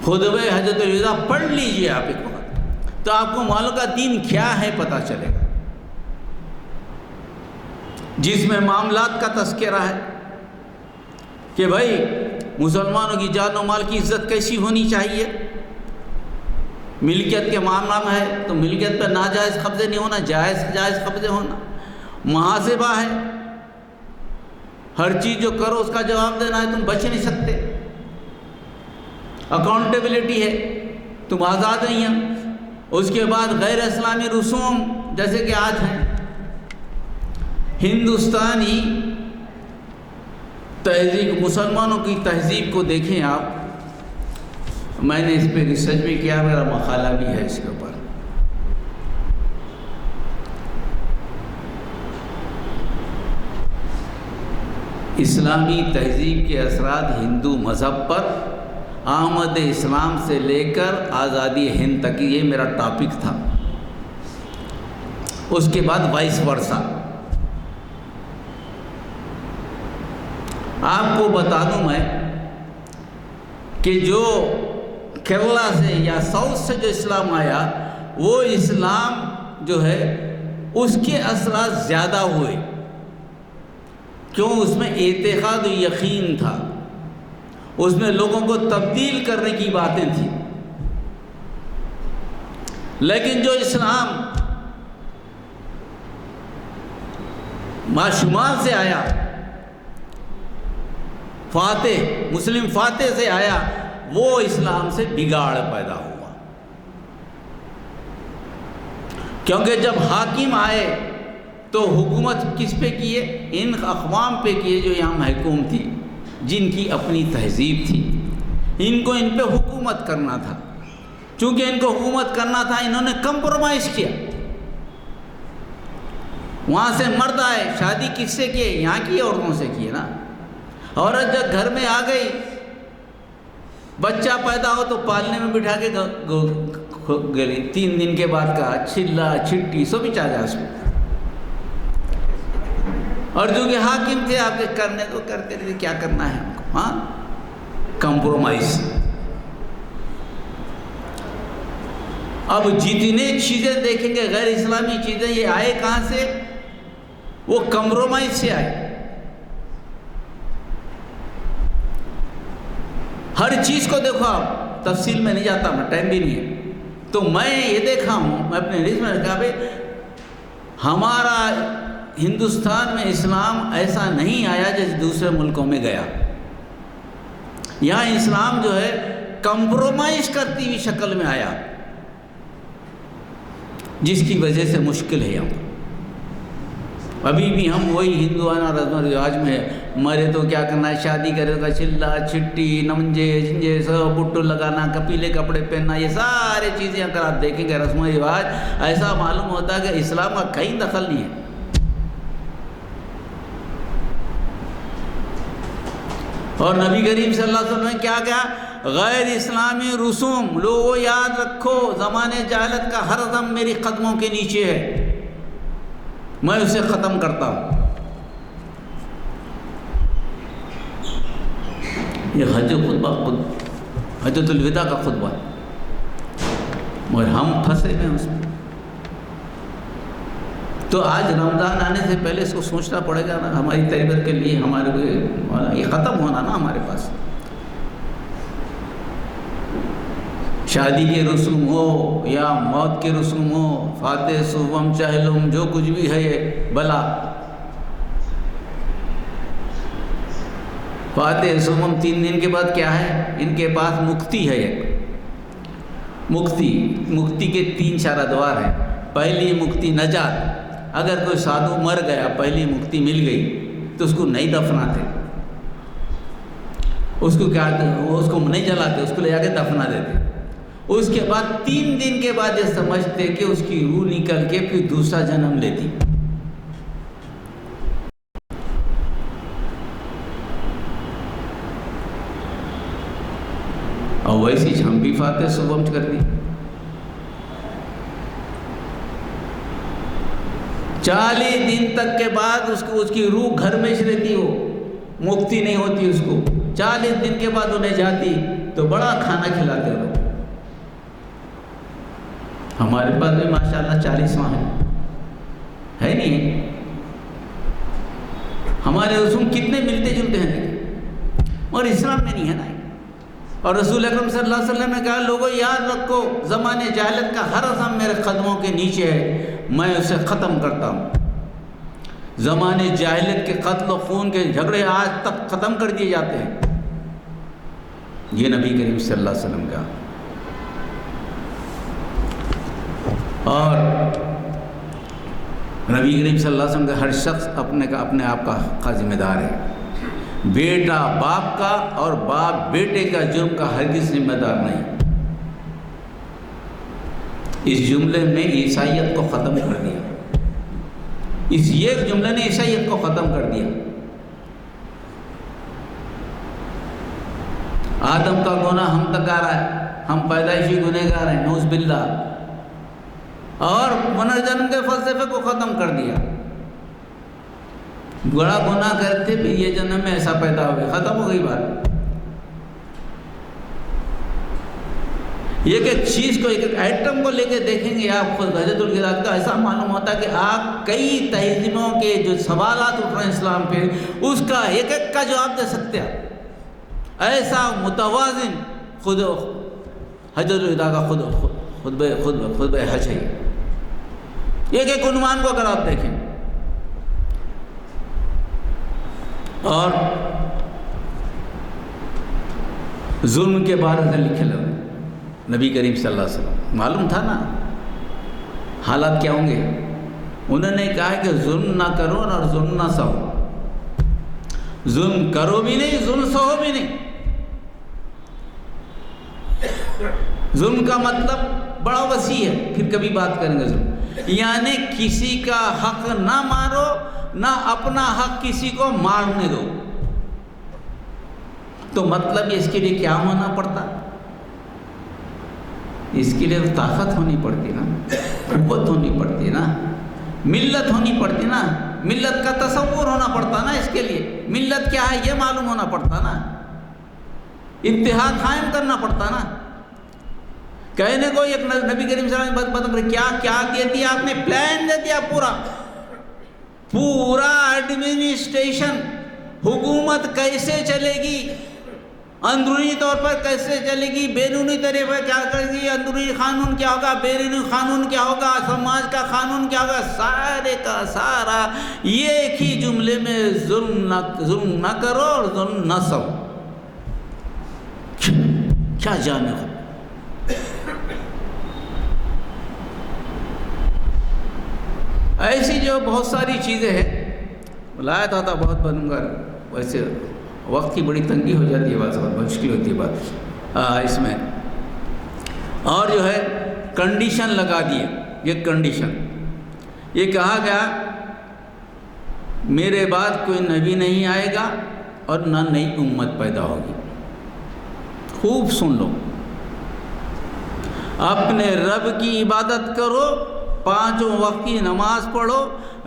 خطبہ حجۃ الوداع پڑھ لیجئے آپ ایک وقت، تو آپ کو معلوم کا دین کیا ہے پتہ چلے گا، جس میں معاملات کا تذکرہ ہے کہ بھائی مسلمانوں کی جان و مال کی عزت کیسی ہونی چاہیے. ملکیت کے معاملہ میں ہے تو ملکیت پر ناجائز قبضے نہیں ہونا، جائز قبضے ہونا. محاسبہ ہے، ہر چیز جو کرو اس کا جواب دینا ہے، تم بچ نہیں سکتے. اکاؤنٹیبلٹی ہے، تم آزاد نہیں ہیں. اس کے بعد غیر اسلامی رسوم جیسے کہ آج ہیں. ہندوستانی تہذیب، مسلمانوں کی تہذیب کو دیکھیں آپ. میں نے اس پہ ریسرچ بھی کیا، میرا مقالہ بھی ہے اس کے اوپر. اسلامی تہذیب کے اثرات ہندو مذہب پر آمد اسلام سے لے کر آزادی ہند تک، یہ میرا ٹاپک تھا. اس کے بعد وائس ورثہ. آپ کو بتا دوں میں کہ جو کیرلا سے یا ساؤتھ سے جو اسلام آیا، وہ اسلام جو ہے اس کے اثرات زیادہ ہوئے. کیوں؟ اس میں اعتقاد و یقین تھا، اس میں لوگوں کو تبدیل کرنے کی باتیں تھیں. لیکن جو اسلام شمال سے آیا، فاتح، مسلم فاتح سے آیا، وہ اسلام سے بگاڑ پیدا ہوا. کیونکہ جب حاکم آئے تو حکومت کس پہ کیے؟ ان اقوام پہ کیے جو یہاں محکوم تھی، جن کی اپنی تہذیب تھی. ان کو ان پہ حکومت کرنا تھا. چونکہ ان کو حکومت کرنا تھا، انہوں نے کمپرومائز کیا. وہاں سے مرد آئے، شادی کس سے کیے؟ یہاں کی عورتوں سے کیے نا. عورت جب گھر میں آ گئی، بچہ پیدا ہو تو پالنے میں بٹھا کے گئی. 3 دن کے بعد کا چلا چھٹی سب چاہا اس میں. اور جو کہ حاکم تھے آپ کے کرنے تو کرتے رہتے، کیا کرنا ہے ہم کو. ہاں، کمپرومائز. اب جتنے چیزیں دیکھیں گے غیر اسلامی چیزیں، یہ آئے کہاں سے؟ وہ کمپرومائز سے آئے. ہر چیز کو دیکھو آپ، تفصیل میں نہیں جاتا، میں ٹائم بھی نہیں ہے. تو میں یہ دیکھا ہوں، میں اپنے ریس میں کہا بھائی ہمارا ہندوستان میں اسلام ایسا نہیں آیا جیسے دوسرے ملکوں میں گیا. یہاں اسلام جو ہے کمپرومائز کرتی ہوئی شکل میں آیا، جس کی وجہ سے مشکل ہے. ابھی بھی ہم وہی ہندوانہ رسم و رواج میں مرے تو کیا کرنا ہے، شادی کرے تو چلا چھٹی نمجے جنجے سب بٹو لگانا، کپیلے کپڑے پہننا، یہ سارے چیزیں اگر آپ دیکھیں گے رسم و رواج، ایسا معلوم ہوتا ہے کہ اسلام کا کہیں دخل نہیں ہے. اور نبی کریم صلی اللہ علیہ وسلم نے کیا کہا؟ غیر اسلامی رسوم، لوگوں یاد رکھو زمانے جاہلت کا ہر عزم میری قدموں کے نیچے ہے، میں اسے ختم کرتا ہوں۔ یہ حجۃ الوداع کا خطبہ ہے، مگر ہم پھنسے ہوئے ہیں اس میں۔ تو آج رمضان آنے سے پہلے اس کو سوچنا پڑے گا نا، ہماری تربیت کے لیے، ہمارے یہ ختم ہونا نا ہمارے پاس۔ شادی کے رسوم ہو یا موت کے رسوم ہو، فاتح صوبم چہلم، جو کچھ بھی ہے یہ بلا، فاتح صوبم 3 دن کے بعد کیا ہے؟ ان کے پاس مکتی ہے، ایک مکتی کے 3-4 ادوار ہیں۔ پہلی مکتی نجات، اگر کوئی سادھو مر گیا، پہلی مکتی مل گئی تو اس کو نہیں دفناتے، اس کو کیا، اس کو نہیں جلاتے، اس کو لے جا کے دفنا دیتے۔ اس کے بعد 3 دن کے بعد یہ سمجھتے کہ اس کی روح نکل کے پھر دوسرا جنم لیتی۔ اور ویسی ہم بھی فاتح صبح کر دی۔ 40 دن تک کے بعد اس کی روح گھر میں رہتی، ہو مکتی نہیں ہوتی اس کو۔ 40 دن کے بعد انہیں جاتی تو بڑا کھانا کھلاتے لوگ۔ ہمارے پاس بھی ماشاءاللہ 40واں ہے نہیں؟ ہمارے رسوم کتنے ملتے جلتے ہیں، اور اسلام میں نہیں ہے نا۔ اور رسول اکرم صلی اللہ علیہ وسلم نے کہا لوگوں یاد رکھو زمانے جاہلت کا ہر عزم میرے قدموں کے نیچے ہے، میں اسے ختم کرتا ہوں۔ زمانے جاہلت کے قتل و خون کے جھگڑے آج تک ختم کر دیے جاتے ہیں، یہ نبی کریم صلی اللہ علیہ وسلم کا۔ اور نبی کریم صلی اللہ علیہ وسلم کا ہر شخص اپنے آپ کا ذمہ دار ہے۔ بیٹا باپ کا اور باپ بیٹے کا جرم کا ہرگز ذمہ دار نہیں۔ اس جملے میں عیسائیت کو ختم کر دیا، اس ایک جملے نے عیسائیت کو ختم کر دیا۔ آدم کا گناہ ہم تک آ رہا ہے، ہم پیدائشی گنہگار ہیں، نعوذ باللہ، اور پنرجنم کے فلسفے کو ختم کر دیا۔ بڑا گناہ کرتے بھی یہ جنم میں ایسا پیدا ہو گیا، ختم ہو گئی بات۔ ایک چیز کو، ایک ایٹم کو لے کے دیکھیں گے آپ خود حجۃ الوداع کا، ایسا معلوم ہوتا ہے کہ آپ کئی تہذیبوں کے جو سوالات اٹھ رہے ہیں اسلام پہ، اس کا ایک کا جواب دے سکتے ہیں۔ ایسا متوازن خود حجۃ الوداع کا خطبہ حج ہے، ایک عنوان کو اگر آپ دیکھیں۔ اور ظلم کے بارے میں لکھے لگے نبی کریم صلی اللہ علیہ وسلم، معلوم تھا نا حالات کیا ہوں گے۔ انہوں نے کہا کہ ظلم نہ کرو اور ظلم نہ سہو، ظلم کرو بھی نہیں، ظلم سہو بھی نہیں۔ ظلم کا مطلب بڑا وسیع ہے، پھر کبھی بات کریں گے۔ ظلم یعنی کسی کا حق نہ مارو، نہ اپنا حق کسی کو مارنے دو۔ تو مطلب اس کے لیے کیا ہونا پڑتا؟ اس کے لیے طاقت ہونی پڑتی نا، قوت ہونی پڑتی نا، ملت ہونی پڑتی نا، ملت کا تصور ہونا پڑتا نا۔ اس کے لیے ملت کیا ہے یہ معلوم ہونا پڑتا نا، اتحاد قائم کرنا پڑتا نا۔ کہنے کو ایک نبی کریم صلی اللہ علیہ وسلم کیا دے دیا آپ نے؟ پلان دے دیا، پورا ایڈمنسٹریشن، حکومت کیسے چلے گی، اندرونی طور پر کیسے چلے گی، بیرونی طرح پر کیا کرے گی، اندرونی قانون کیا ہوگا، بیرونی قانون کیا ہوگا، سماج کا قانون کیا ہوگا، سارے کا سارا ایک ہی جملے میں ظلم نہ کرو اور ظلم نہ سہو۔ کیا جانے ہو ایسی جو بہت ساری چیزیں ہیں، لایا تھا بہت بنوں، ویسے وقت کی بڑی تنگی ہو جاتی ہے، بات بہت مشکل ہوتی ہے بات اس میں۔ اور جو ہے کنڈیشن لگا دیے، یہ کنڈیشن، یہ کہا گیا میرے بعد کوئی نبی نہیں آئے گا اور نہ نئی امت پیدا ہوگی۔ خوب سن لو، اپنے رب کی عبادت کرو، 5 وقت کی نماز پڑھو،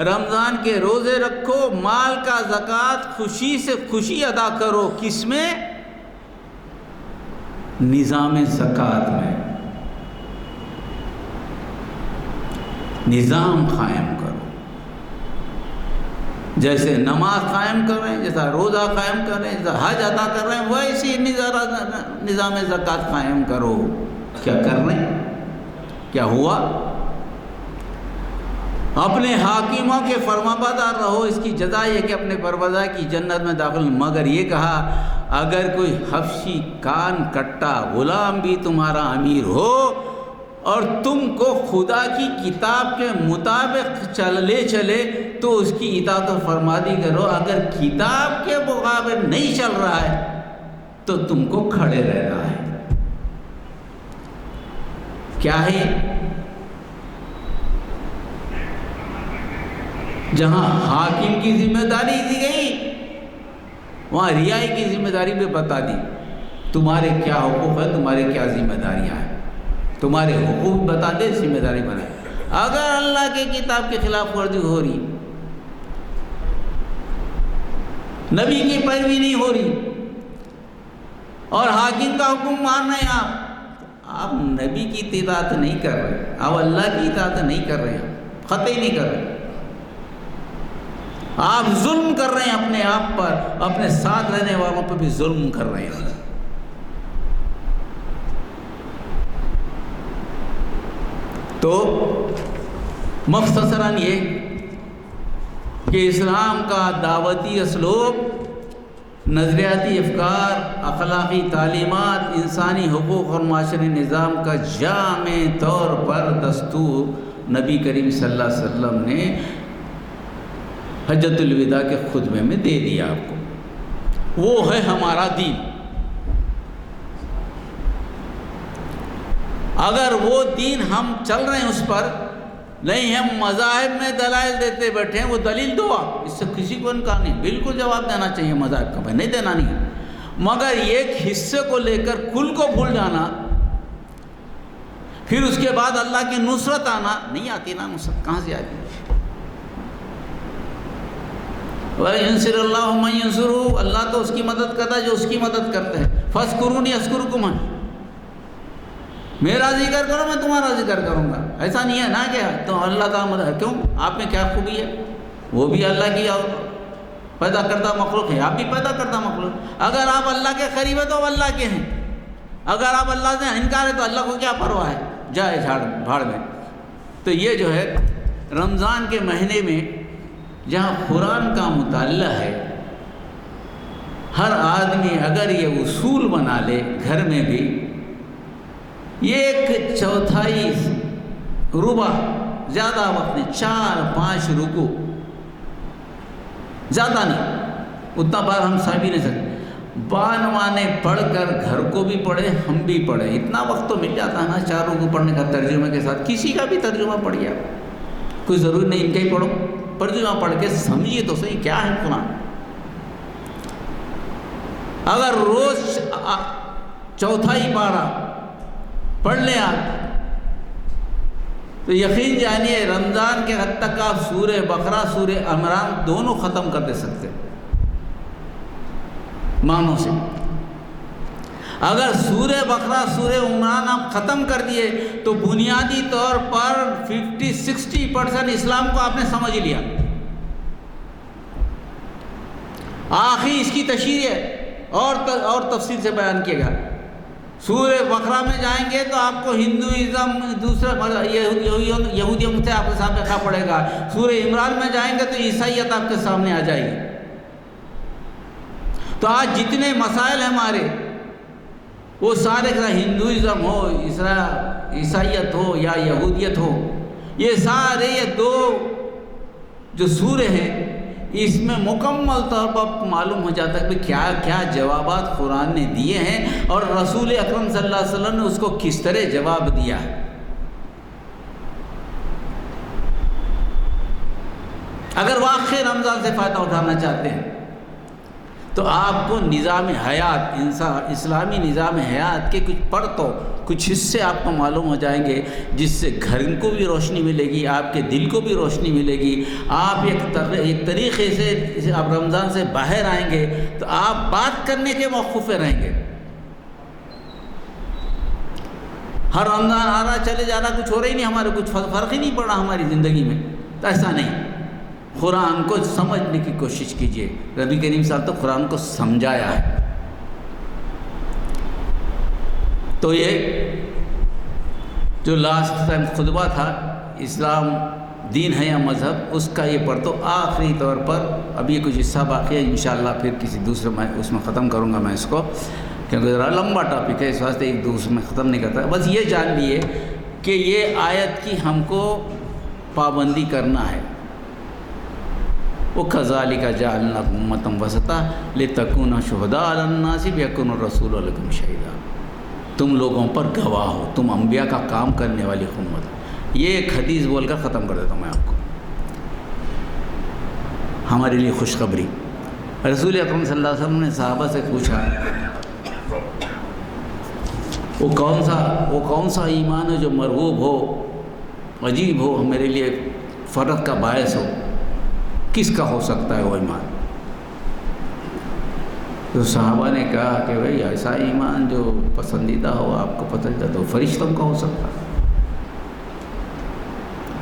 رمضان کے روزے رکھو، مال کا زکوٰۃ خوشی سے خوشی ادا کرو۔ کس میں؟ نظام زکوٰۃ میں نظام قائم کرو، جیسے نماز قائم کر رہے ہیں، جیسا روزہ قائم کر رہے ہیں، جیسا حج ادا کر رہے ہیں، ویسے نظام زکوٰۃ قائم کرو۔ کیا کر رہے ہیں؟ کیا ہوا؟ اپنے حاکموں کے فرمانبردار رہو، اس کی جزا یہ کہ اپنے پروردگار کی جنت میں داخل۔ مگر یہ کہا اگر کوئی حبشی کان کٹا غلام بھی تمہارا امیر ہو اور تم کو خدا کی کتاب کے مطابق لے چلے تو اس کی اطاعت و فرمانی کرو، اگر کتاب کے مطابق نہیں چل رہا ہے تو تم کو کھڑے رہنا ہے۔ کیا ہے؟ جہاں حاکم کی ذمہ داری دی گئی وہاں رعائی کی ذمہ داری بھی بتا دی، تمہارے کیا حقوق ہے، تمہارے کیا ذمہ داریاں ہیں، تمہارے حقوق بتا دے، ذمہ داری بنائے۔ اگر اللہ کی کتاب کے خلاف ورزی ہو رہی، نبی کی پیروی نہیں ہو رہی اور حاکم کا حکم مان رہے ہیں، آپ نبی کی اطاعت نہیں کر رہے، آپ اللہ کی اطاعت نہیں کر رہے، قطعی نہیں کر رہے، آپ ظلم کر رہے ہیں اپنے آپ پر، اپنے ساتھ رہنے والوں پر بھی ظلم کر رہے ہیں۔ تو مختصراً یہ کہ اسلام کا دعوتی اسلوب، نظریاتی افکار، اخلاقی تعلیمات، انسانی حقوق اور معاشرے نظام کا جامع طور پر دستور نبی کریم صلی اللہ علیہ وسلم نے حجۃ الوداع کے خطبے میں دے دیا آپ کو۔ وہ ہے ہمارا دین۔ اگر وہ دین ہم چل رہے ہیں اس پر، نہیں ہم مذاہب میں دلائل دیتے بیٹھے ہیں، وہ دلیل دو آپ، اس سے کسی کو انکار نہیں، بالکل جواب دینا چاہیے مذاہب کا، بھائی نہیں دینا نہیں، مگر ایک حصے کو لے کر کل کو بھول جانا، پھر اس کے بعد اللہ کی نصرت آنا، نہیں آتی نا نصرت، کہاں سے آتی؟ وَيَنْصِرِ اللَّهُ مَنْ يَنْصُرُهُ، اللہ تو اس کی مدد کرتا ہے جو اس کی مدد کرتے ہیں۔ فَاذْكُرُونِي أَذْكُرْكُمْ، میرا ذکر کرو میں تمہارا ذکر کروں گا۔ ایسا نہیں ہے نا کہ تو اللہ کا مدد، کیوں؟ آپ میں کیا خوبی ہے؟ وہ بھی اللہ کی پیدا کردہ مخلوق ہے، آپ بھی پیدا کردہ مخلوق۔ اگر آپ اللہ کے قریب ہیں تو اللہ کے ہیں، اگر آپ اللہ سے انکار ہے تو اللہ کو کیا پرواہ ہے، جائے بھاڑ میں۔ تو یہ جو ہے رمضان کے مہینے میں جہاں قرآن کا مطالعہ ہے، ہر آدمی اگر یہ اصول بنا لے گھر میں بھی، یہ 1/4 ربع، زیادہ وقت نہیں، 4-5 رکوع، زیادہ نہیں، اتنا بار ہم سہ بھی نہیں سکتے، بانوانے پڑھ کر گھر کو بھی پڑھے، ہم بھی پڑھے، اتنا وقت تو مل جاتا ہے نا 4 رکوع پڑھنے کا ترجمے کے ساتھ، کسی کا بھی ترجمہ پڑھیے، کوئی ضروری نہیں ان کا ہی پڑھو، ترجمہ پڑھ کے سمجھیے تو صحیح کیا ہے قرآن۔ اگر روز 1/4 پارہ پڑھ لیں آپ تو یقین جانیے رمضان کے حد تک آپ سورہ بقرہ، سورہ عمران دونوں ختم کر دے سکتے معنوں سے۔ اگر سورہ بقرہ، سورہ عمران آپ ختم کر دیے تو بنیادی طور پر 50-60% اسلام کو آپ نے سمجھ لیا۔ آخری اس کی تشریح ہے اور تفصیل سے بیان کیے گا۔ سورہ بقرہ میں جائیں گے تو آپ کو ہندوازم، دوسرا یہودیوں سے آپ کے سامنے کھا پڑے گا، سورہ عمران میں جائیں گے تو عیسائیت آپ کے سامنے آ جائے گی۔ تو آج جتنے مسائل ہیں ہمارے، وہ سارے ہندوازم ہو، عیسائیت ہو یا یہودیت ہو، یہ سارے یہ 2 جو سورے ہیں اس میں مکمل طور پر معلوم ہو جاتا ہے کہ کیا کیا جوابات قرآن نے دیے ہیں اور رسول اکرم صلی اللہ علیہ وسلم نے اس کو کس طرح جواب دیا ہے۔ اگر واقعی رمضان سے فائدہ اٹھانا چاہتے ہیں تو آپ کو نظام حیات اسلامی نظام حیات کے کچھ حصے آپ کو معلوم ہو جائیں گے، جس سے گھر کو بھی روشنی ملے گی، آپ کے دل کو بھی روشنی ملے گی۔ آپ ایک طریقے سے آپ رمضان سے باہر آئیں گے تو آپ بات کرنے کے موقف پہ رہیں گے۔ ہر رمضان آ رہا چلے جا رہا، کچھ ہو رہا ہی نہیں، ہمارے کچھ فرق ہی نہیں پڑ رہا ہماری زندگی میں، تو ایسا نہیں۔ قرآن کو سمجھنے کی کوشش کیجئے۔ نبی کریم صاحب تو قرآن کو سمجھایا ہے۔ تو یہ جو لاسٹ ٹائم خطبہ تھا، اسلام دین ہے یا مذہب، اس کا یہ پڑھ تو آخری طور پر اب یہ کچھ حصہ باقی ہے، انشاءاللہ پھر کسی دوسرے میں اس میں ختم کروں گا میں اس کو، کیونکہ ذرا لمبا ٹاپک ہے، اس واسطے ایک دوسرے میں ختم نہیں کرتا۔ بس یہ جان لیے کہ یہ آیت کی ہم کو پابندی کرنا ہے۔ وَكَذَلِكَ جَعَلْنَاكُمْ أُمَّةً وَسَطًا لِتَكُونُوا شُهَدَاءَ عَلَى النَّاسِ وَيَكُونَ الرَّسُولُ عَلَيْكُمْ شَهِيدًا، تم لوگوں پر گواہ ہو، تم انبیاء کا کام کرنے والی امت۔ یہ ایک حدیث بول کر ختم کر دیتا ہوں میں آپ کو، ہمارے لیے خوشخبری۔ رسول اکرم صلی اللہ علیہ وسلم نے صحابہ سے پوچھا وہ کون سا ایمان ہے جو مرغوب ہو، عجیب ہو، میرے لیے فرق کا باعث ہو، کس کا ہو سکتا ہے وہ ایمان؟ تو صحابہ نے کہا کہ بھئی ایسا ایمان جو پسندیدہ ہو، آپ کو پسندیدہ، تو فرشتوں کا ہو سکتا ہے۔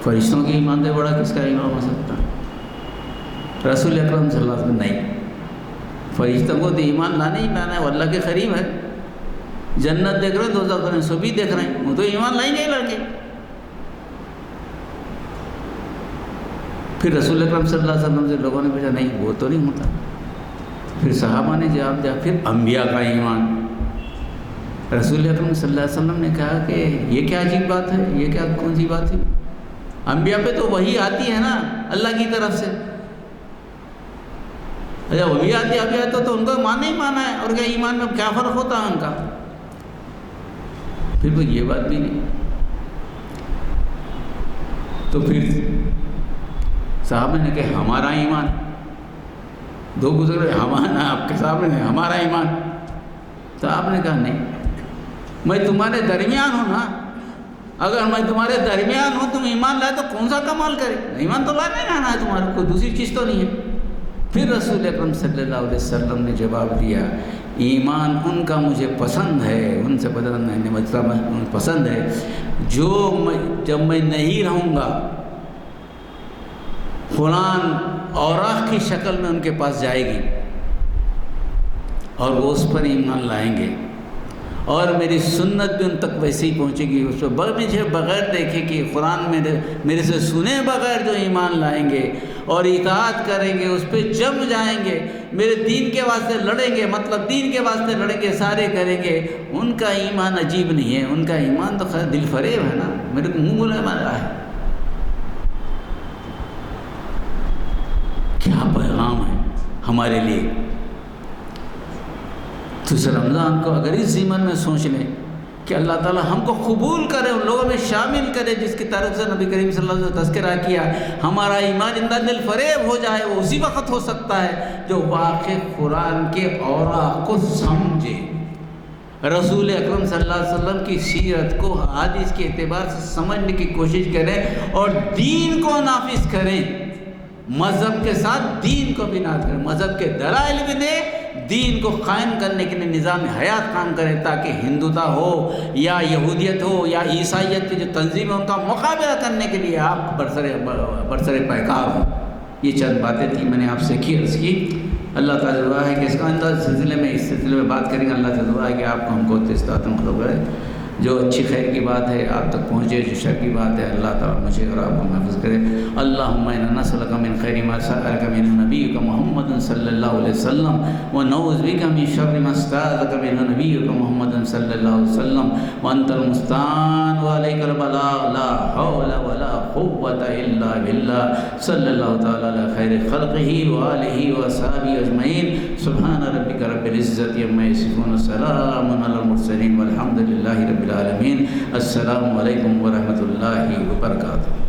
فرشتوں کے ایمان سے بڑا کس کا ایمان ہو سکتا ہے؟ رسول اکرم صلی اللہ علیہ وسلم نہیں، فرشتوں کو تو ایمان لانا ہی لانا ہے، وہ اللہ کے قریب ہے، جنت دیکھ رہے ہیں، دوزخ دیکھ رہے ہیں، سب بھی دیکھ رہے ہیں، وہ تو ایمان لائیں گے ہی لڑکے۔ پھر رسول اکرم صلی اللہ علیہ وسلم سے لوگوں نے پوچھا نہیں وہ تو نہیں ہوتا۔ پھر صحابہ نے جواب دیا پھر انبیاء کا ایمان۔ رسول اکرم صلی اللہ علیہ وسلم نے کہا کہ یہ کیا عجیب بات ہے، یہ کیا کون سی بات ہے؟ انبیاء پہ تو وحی آتی ہے نا اللہ کی طرف سے، اچھا وحی آتی ہے تو ان کو مانا ہی مانا ہے، اور کیا ایمان میں کیا فرق ہوتا ہے ان کا؟ پھر وہ یہ بات بھی نہیں۔ تو پھر صحابہ نے کہا ہمارا ایمان، دو گزرے ہمارا آپ کے سامنے ہمارا ایمان، تو آپ نے کہا نہیں، میں تمہارے درمیان ہوں نا، اگر میں تمہارے درمیان ہوں، تم ایمان لائے تو کون سا کمال کرے؟ ایمان تو لانا ہی لانا ہے تمہارے، کوئی دوسری چیز تو نہیں ہے۔ پھر رسول اکرم صلی اللہ علیہ وسلم نے جواب دیا ایمان ان کا مجھے پسند ہے، ان سے پسند ہے جب میں نہیں رہوں گا، قرآن اوراق کی شکل میں ان کے پاس جائے گی اور وہ اس پر ایمان لائیں گے، اور میری سنت بھی ان تک ویسے ہی پہنچے گی، اس پہ مجھے بغیر دیکھے کہ قرآن میرے سے سنے بغیر جو ایمان لائیں گے اور اطاعت کریں گے، اس پہ جم جائیں گے، میرے دین کے واسطے لڑیں گے، مطلب دین کے واسطے لڑیں گے، سارے کریں گے، ان کا ایمان عجیب نہیں ہے، ان کا ایمان تو خیر دل فریب ہے نا، میرے کو منہ بولے مارا ہے۔ کیا پیغام ہے ہمارے لیے۔ تو اس رمضان کو اگر اس ضمن میں سوچ لیں کہ اللہ تعالی ہم کو قبول کرے، ان لوگوں میں شامل کرے جس کی طرف سے نبی کریم صلی اللہ علیہ وسلم نے تذکرہ کیا، ہمارا ایمان اندر دل فریب ہو جائے، وہ اسی وقت ہو سکتا ہے جو واقع قرآن کے اوراق کو سمجھے، رسول اکرم صلی اللہ علیہ وسلم کی سیرت کو حدیث کے اعتبار سے سمجھنے کی کوشش کریں اور دین کو نافذ کریں، مذہب کے ساتھ دین کو بھی نافذ کریں، مذہب کے دلائل بھی دیں، دین کو قائم کرنے کے لیے نظام حیات کام کریں، تاکہ ہندوتا ہو یا یہودیت ہو یا عیسائیت کی جو تنظیم ہے ان کا مقابلہ کرنے کے لیے آپ برسر پیکار ہوں۔ یہ چند باتیں تھیں میں نے آپ سے عرض کی۔ اللہ تعالیٰ دعا ہے کہ اس کا اس سلسلے میں بات کریں گے، اللہ سے دعا ہے کہ آپ کو ہم کو استطاعت مطلب کرے، جو اچھی خیر کی بات ہے آپ تک پہنچے، جو شر کی بات ہے اللہ تعالیٰ مجھے اور آپ کو محفوظ کرے۔ اللہم انا نسألک من خیر ما سألک من نبیک محمد صلی اللہ علیہ وسلم ونعوذ بک من شر ما استعاذک من نبیک محمد صلی اللہ علیہ وسلم وانت المستعان وعلیک البلاغ لا حول ولا قوة الا باللہ صلی اللہ تعالیٰ علی خیر خلقہ وآلہ وصحبہ اجمعین۔ سبحان ربک رب العزت عما یصفون وسلام علی المرسلین والحمد للہ رب العالمین۔ السلام علیکم ورحمۃ اللہ وبرکاتہ۔